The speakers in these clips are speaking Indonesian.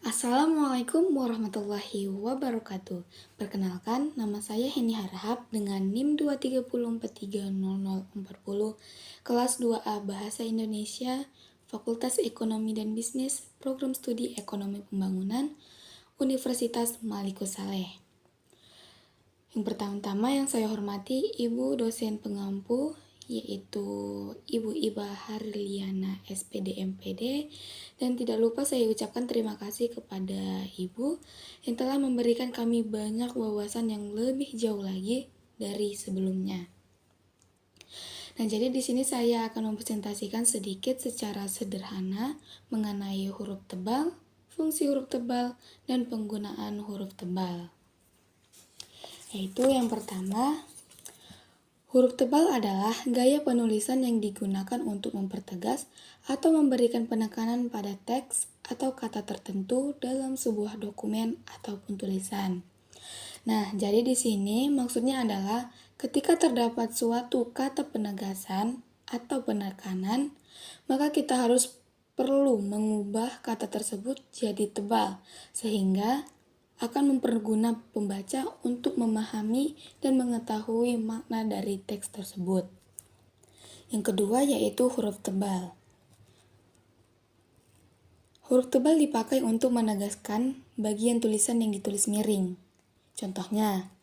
Assalamualaikum warahmatullahi wabarakatuh. Perkenalkan, nama saya Heni Harahap dengan NIM 230430040, kelas 2A Bahasa Indonesia, Fakultas Ekonomi dan Bisnis, Program Studi Ekonomi Pembangunan, Universitas Malikus Saleh. Yang pertama-tama yang saya hormati Ibu dosen pengampu, yaitu Ibu Iba Harliana SPD MPD, dan tidak lupa saya ucapkan terima kasih kepada Ibu yang telah memberikan kami banyak wawasan yang lebih jauh lagi dari sebelumnya. Nah, jadi di sini saya akan mempresentasikan sedikit secara sederhana mengenai huruf tebal, fungsi huruf tebal, dan penggunaan huruf tebal. Yaitu yang pertama, huruf tebal adalah gaya penulisan yang digunakan untuk mempertegas atau memberikan penekanan pada teks atau kata tertentu dalam sebuah dokumen ataupun tulisan. Nah, jadi di sini maksudnya adalah ketika terdapat suatu kata penegasan atau penekanan, maka kita harus perlu mengubah kata tersebut jadi tebal sehingga akan memperguna pembaca untuk memahami dan mengetahui makna dari teks tersebut. Yang kedua yaitu huruf tebal. Huruf tebal dipakai untuk menegaskan bagian tulisan yang ditulis miring. Contohnya,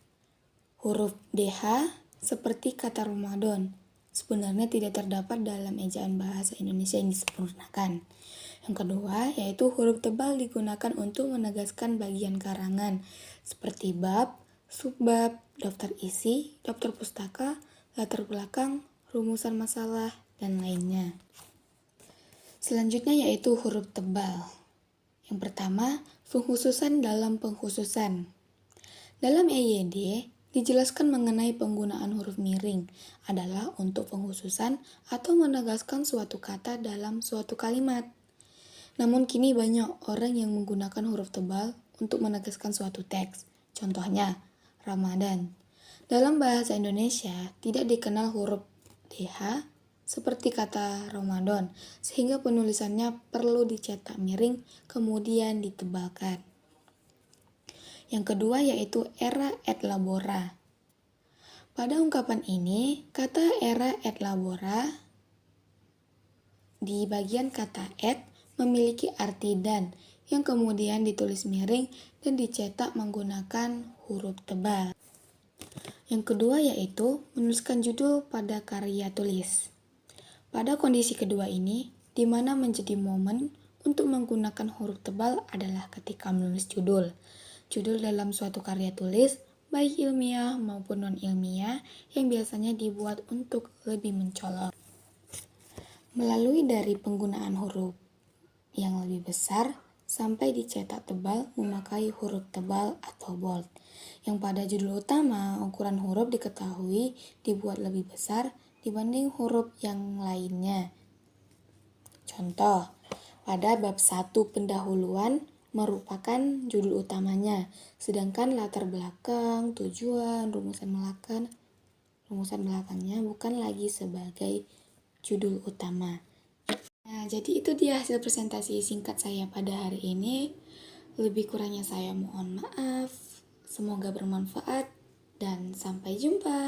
huruf DH seperti kata Ramadan sebenarnya tidak terdapat dalam ejaan bahasa Indonesia yang disempurnakan. Yang kedua, yaitu huruf tebal digunakan untuk menegaskan bagian karangan seperti bab, subbab, daftar isi, daftar pustaka, latar belakang, rumusan masalah, dan lainnya. Selanjutnya yaitu huruf tebal. Yang pertama, pengkhususan dalam pengkhususan. Dalam EYD, dijelaskan mengenai penggunaan huruf miring adalah untuk pengkhususan atau menegaskan suatu kata dalam suatu kalimat. Namun kini banyak orang yang menggunakan huruf tebal untuk menegaskan suatu teks. Contohnya, Ramadan. Dalam bahasa Indonesia tidak dikenal huruf DH seperti kata Ramadan, sehingga penulisannya perlu dicetak miring kemudian ditebalkan. Yang kedua yaitu era et labora. Pada ungkapan ini, kata era et labora di bagian kata et memiliki arti dan yang kemudian ditulis miring dan dicetak menggunakan huruf tebal. Yang kedua yaitu menuliskan judul pada karya tulis. Pada kondisi kedua ini, di mana menjadi momen untuk menggunakan huruf tebal adalah ketika menulis judul. Judul dalam suatu karya tulis, baik ilmiah maupun non-ilmiah, yang biasanya dibuat untuk lebih mencolok. Melalui dari penggunaan huruf yang lebih besar sampai dicetak tebal memakai huruf tebal atau bold. Yang pada judul utama, ukuran huruf diketahui dibuat lebih besar dibanding huruf yang lainnya. Contoh, pada bab 1 pendahuluan merupakan judul utamanya, sedangkan latar belakang, tujuan, rumusan belakangnya bukan lagi sebagai judul utama. Nah, jadi itu dia hasil presentasi singkat saya pada hari ini. Lebih kurangnya saya mohon maaf. Semoga bermanfaat dan sampai jumpa.